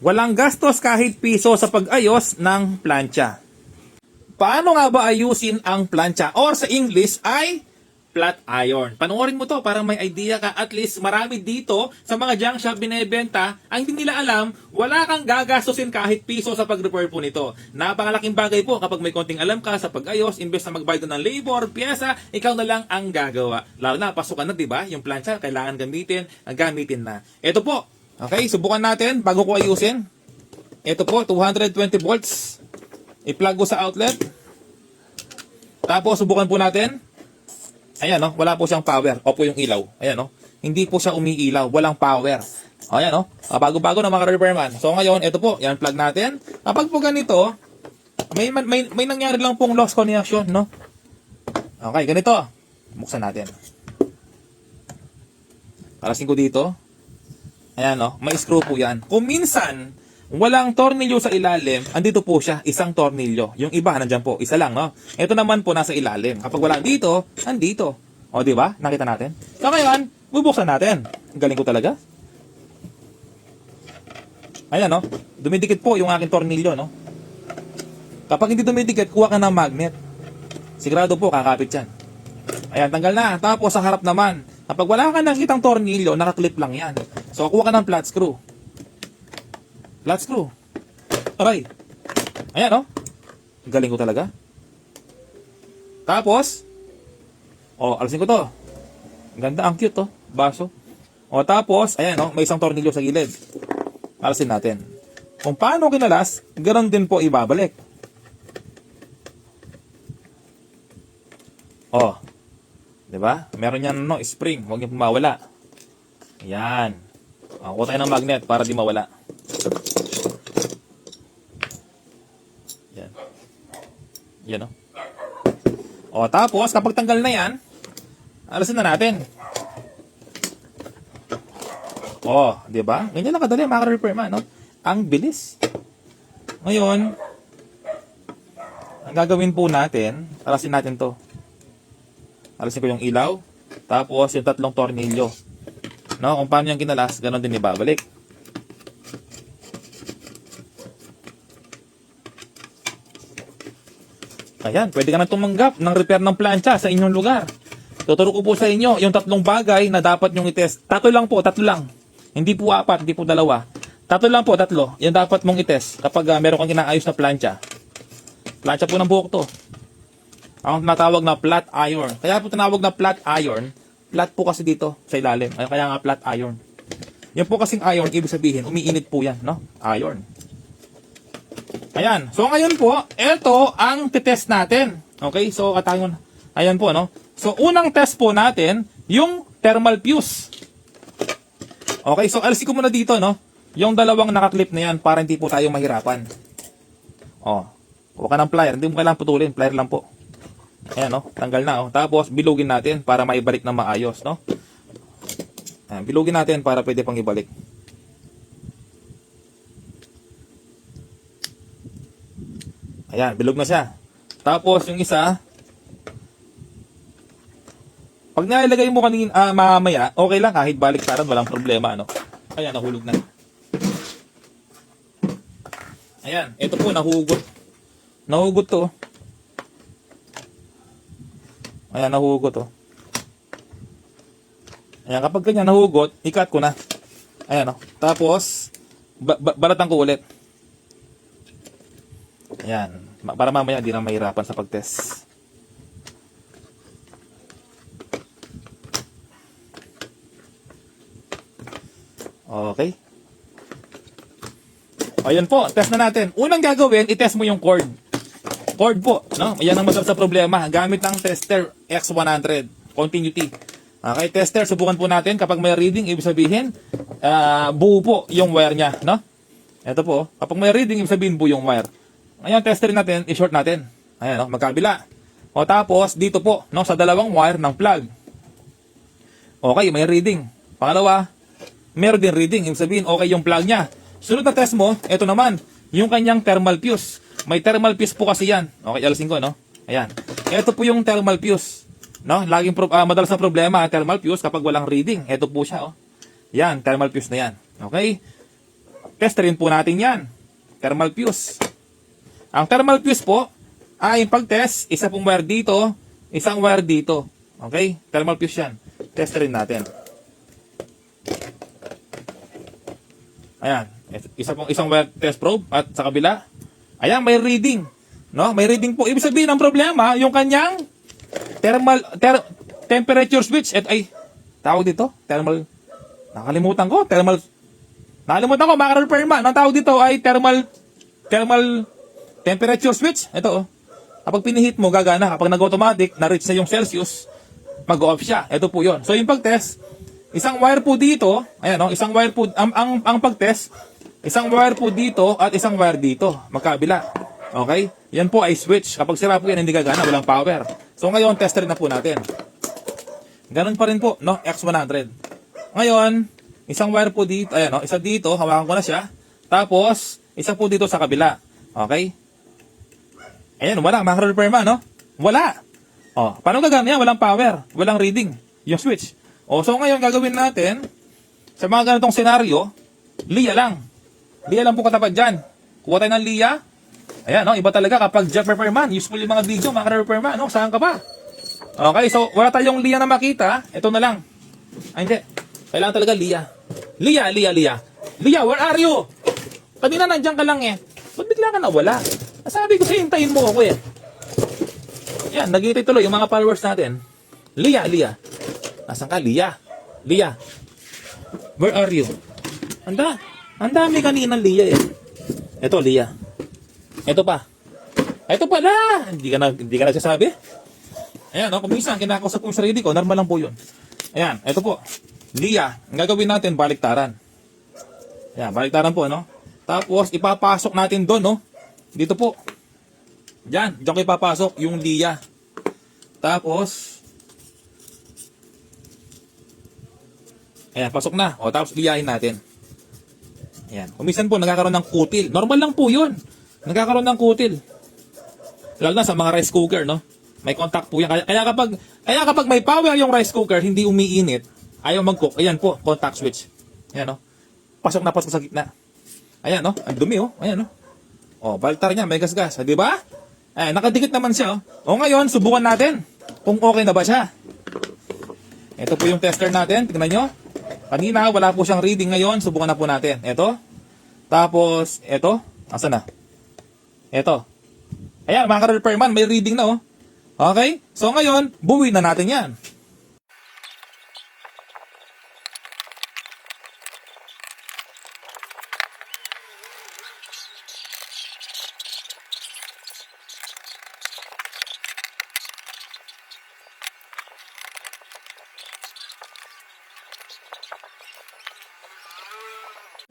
Walang gastos kahit piso sa pag-ayos ng plancha. Paano nga ba ayusin ang plancha? Or sa English ay flat iron. Panoorin mo to para may idea ka. At least marami dito sa mga junk shop binebenta ang hindi nila alam, wala kang gagastusin kahit piso sa pag-repair po nito. Napakalaking bagay po kapag may konting alam ka sa pag-ayos, imbes na magbayad ng labor, pyesa, ikaw na lang ang gagawa. Lalo na, pasukan na, diba? Yung plancha, kailangan gamitin, ang gamitin na. Ito po. Okay, subukan natin bago ko ayusin. Ito po, 220 volts. I-plug ko sa outlet. Tapos, subukan po natin. Ayan, no? Wala po siyang power. Opo yung ilaw. Ayan, no? Hindi po siya umiilaw. Walang power. Ayan, no? Bago-bago na mga repairman. So, ngayon, ito po. Yan, plug natin. Kapag po ganito, may nangyari lang pong lost connection, no? Okay, ganito. Buksan natin. Kalasin ko dito. Ayan, no? May screw po yan. Kung minsan, walang tornilyo sa ilalim, andito po siya, isang tornilyo. Yung iba, nandyan po, isa lang, no? Ito naman po, nasa ilalim. Kapag wala dito, andito. O, di ba? Nakita natin. So, ngayon, bubuksan natin. Galing ko talaga. Ayan, no? Dumidikit po yung aking tornilyo, no? Kapag hindi dumidikit, kuha ka ng magnet. Sigurado po, kakapit yan. Ayan, tanggal na. Tapos, sa harap naman, kapag wala ka nakitang tornilyo, nakaklip lang yan. So, kuha ka ng flat screw. Flat screw. Aray. Ayan, no? Galing ko talaga. Tapos, alisin ko to. Ganda, ang cute, to. Baso. Tapos, ayan, no? May isang tornilyo sa gilid. Alisin natin. Kung paano kinalas, ganoon din po ibabalik. Diba? Meron yan, no? Spring. Huwag niyo mawala. Ayan. Kuha tayo ng magnet para di mawala. Yan, no? Tapos, kapag tanggal na yan, alasin na natin. Di ba? Ganyan lang kadali, maka-repair man, no? Ang bilis. Ngayon, ang gagawin po natin, alasin natin to. Alasin ko yung ilaw, tapos yung tatlong tornilyo. No? Kung paano yung kinalas, ganon din ibabalik. Ayan, pwede ka na tumanggap ng repair ng plancha sa inyong lugar. Tuturo ko po sa inyo yung tatlong bagay na dapat nyong itest. Tatlo lang. Hindi po 4, hindi po 2. Tatlo. Yan dapat mong itest kapag meron kang inaayos na plancha. Plancha po ng buhok to. Ang tinatawag na flat iron. Kaya po tinawag na flat iron. Flat po kasi dito sa ilalim. Kaya nga flat iron. Yan po kasing iron, ibig sabihin, umiinit po yan, no? Iron. Ayan. So, ngayon po, ito ang titest natin. Okay? So, ayan po, no? So, unang test po natin, yung thermal fuse. Okay? So, alisin ko muna dito, no? Yung dalawang nakaklip na yan para hindi po tayo mahirapan. Huwag ka ng plier. Hindi mo kailangan putulin. Plier lang po. Ayan, no? Tanggal na, oh. Tapos, bilugin natin para maibalik na maayos, no? Ayan, bilugin natin para pwede pang ibalik. Ayan, bilog na siya. Tapos, yung isa, pag nilagay mo mamaya, okay lang kahit baliktaran, walang problema, no? Ayan, nahulog na. Ayan, ito po, nahugot. Nahugot to. Ayan, nahugot to. Ayan, kapag ganyan nahugot, ikat ko na. Ayan, no? Tapos, balatan ko ulit. Ayan, para mamaya hindi na mahirapan sa pag-test. Okay. Ayan po, test na natin. Unang gagawin, i-test mo yung cord. Cord po, no? Yan ang masarap sa problema. Gamit ng tester X100 continuity. Okay, tester, subukan po natin. Kapag may reading, ibig sabihin, buo po yung wire niya, no? Ito po, kapag may reading, ibig sabihin buo yung wire. Ngayon, tester natin, i-short natin. Ayan, no? Magkabila. Tapos, dito po, no? Sa dalawang wire ng plug. Okay, may reading. Pangalawa, meron din reading. Ibig sabihin, okay yung plug niya. Sunod na test mo, ito naman, yung kanyang thermal fuse. May thermal fuse po kasi yan. Okay, alasin ko, no? Ayan. Ito po yung thermal fuse. No? Laging madalas na problema, thermal fuse kapag walang reading. Ito po siya, oh. Yan, thermal fuse na yan. Okay? testerin po natin yan. Thermal fuse. Ang thermal fuse po, ay pag-test, isa pong wire dito, isang wire dito. Okay? Thermal fuse yan. Testerin natin. Ayan. Isang wire test probe at sa kabila. Ayan, may reading. No? May reading po. Ibig sabihin, ang problema, yung kanyang temperature switch. Tawag dito? Nakalimutan ko, mga repairman. Ang tawag dito ay thermal temperature switch. Ito, oh. Kapag pinihit mo, gagana. Kapag nag-automatic, na-reach na yung Celsius, mag-off siya. Ito po yun. So, yung pag-test, isang wire po dito, ayan, no? Isang wire po, ang pag-test, isang wire po dito at isang wire dito, magkabila. Okay? Yan po ay switch. Kapag sira po yan, hindi gagana, walang power. So, ngayon, tester na po natin. Ganun pa rin po, no? X100. Ngayon, isang wire po dito, ayan, no? Isa dito, hawakan ko na siya. Tapos, isa po dito sa kabila. Okay? Ayan, wala. Mga repairman, no? Wala. O, paano gagana yan? Walang power. Walang reading. Yung switch. O, so ngayon, gagawin natin, sa mga ganitong senaryo, liya lang. Liya lang po katapat dyan. Kuha tayo ng liya. Ayan, no? Iba talaga kapag Jeff repairman. Useful yung mga video, mga repairman, no? Saan ka ba? Okay, so wala tayong liya na makita. Ito na lang. Ay, hindi. Kailangan talaga liya. Liya. Liya, where are you? Kanina nandiyan ka lang eh. Ba't bigla ka nawala? Sabi ko sa'yo, hintayin mo ako eh. Yan, nag-iitay tuloy yung mga followers natin. Liya. Nasaan ka? Liya. Where are you? Ang dami kanina Liya eh. Ito, Liya. Ito pa. Ito pala. Hindi ka nagsasabi. Ayan, no? Kung minsan, kinakausap ko yung sarili ko, normal lang po yun. Ayan, ito po. Liya. Ang gagawin natin, baliktaran. Ayan, baliktaran po, no? Tapos, ipapasok natin doon, no? Dito po. Diyan ko ipapasok yung liya. Tapos, ayan, pasok na. O, tapos liyahin natin. Ayan. Kumisan po, nagkakaroon ng kutil. Normal lang po yun. Nagkakaroon ng kutil. Lalo na sa mga rice cooker, no? May contact po yan. Kaya kapag may power yung rice cooker, hindi umiinit, ayaw mag-cook. Ayan po, contact switch. Ayan, no? Pasok na pasok sa gitna. Ayan, no? Ang dumi, oh. Ayan, no? O, baliktar niya, may gas-gas. Di ba? Ayan, nakadikit naman siya, oh. O, ngayon, subukan natin kung okay na ba siya. Ito po yung tester natin. Tingnan nyo. Kanina, wala po siyang reading. Ngayon, subukan na po natin. Ito. Tapos, ito. Asan na? Ito. Ayan, mga repairman, may reading na, oh. Okay? So, ngayon, buuin na natin yan.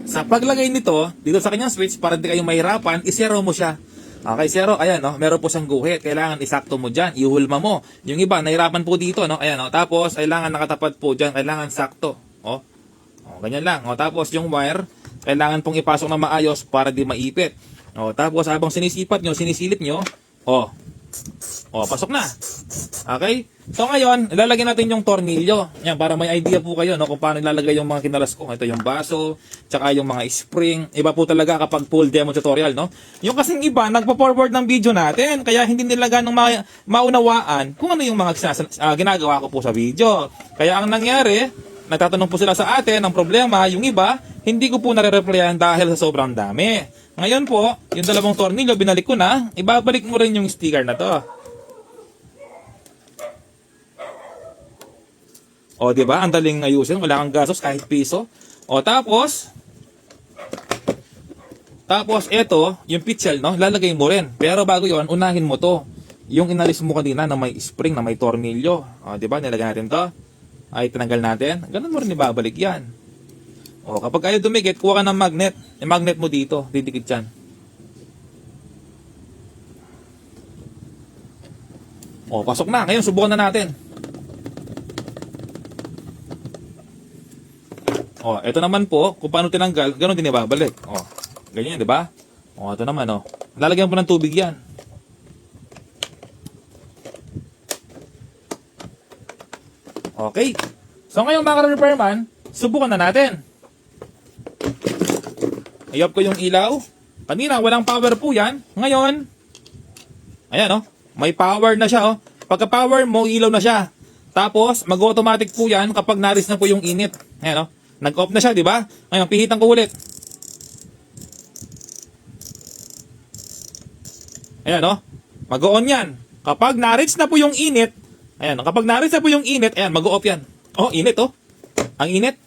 Sa paglagay nito, dito sa kanyang switch, para hindi kayo mahirapan, isero mo siya. Okay, zero, ayan, no? Meron po siyang guhit. Kailangan isakto mo dyan. Ihulma mo. Yung iba, nahirapan po dito, no? Ayan, no? Tapos, kailangan nakatapat po dyan. Kailangan sakto. O, ganyan lang. O, tapos, yung wire, kailangan pong ipasok na maayos para di maipit. O, tapos, habang sinisilip nyo, pasok na. Okay? So ngayon, ilalagay natin yung tornilyo. Yan, para may idea po kayo, no, kung paano ilalagay yung mga kinalas ko. Ito yung baso, tsaka yung mga spring. Iba po talaga kapag full demo tutorial, no? Yung kasing iba, nagpo-forward ng video natin, kaya hindi nila ganong maunawaan kung ano yung mga ginagawa ko po sa video. Kaya ang nangyari, nagtatanong po sila sa atin, ang problema, yung iba, hindi ko po nare-replyan dahil sa sobrang dami. Ngayon po, yung dalawang tornilyo, binalik ko na, ibabalik mo rin yung sticker na to. O, di ba? Ang daling ayusin, wala kang gastos kahit piso. O, tapos ito, yung pitchel, no? Lalagay mo rin. Pero bago yon, unahin mo to. Yung inalis mo kanina na may spring, na may tornilyo. O, di ba? Nilagay natin to. Ay, tinanggal natin. Ganun mo rin ibabalik yan. O, kapag ayaw dumikit, kuha ka ng magnet. Yung magnet mo dito, didikit yan. O, pasok na. Ngayon, subukan na natin. O, ito naman po, kung paano tinanggal, ganun din ibabalik. O, ganyan, di ba? O, ito naman, o. Lalagyan po ng tubig yan. Okay. So, ngayon mga repairman, subukan na natin. I-off ko yung ilaw. Kanina, walang power po yan. Ngayon, ayan, oh. May power na siya, oh. Pagka power mo, ilaw na siya. Tapos, mag-automatic po yan kapag naris na po yung init. Ayan, oh. Nag-off na siya, di ba? Ngayon, pihitan ko ulit. Ayan, oh. Mag-on yan. Kapag na-reach na po yung init, ayan, kapag na-reach na po yung init, ayan, mag-off yan. Oh, init, oh. Ang init.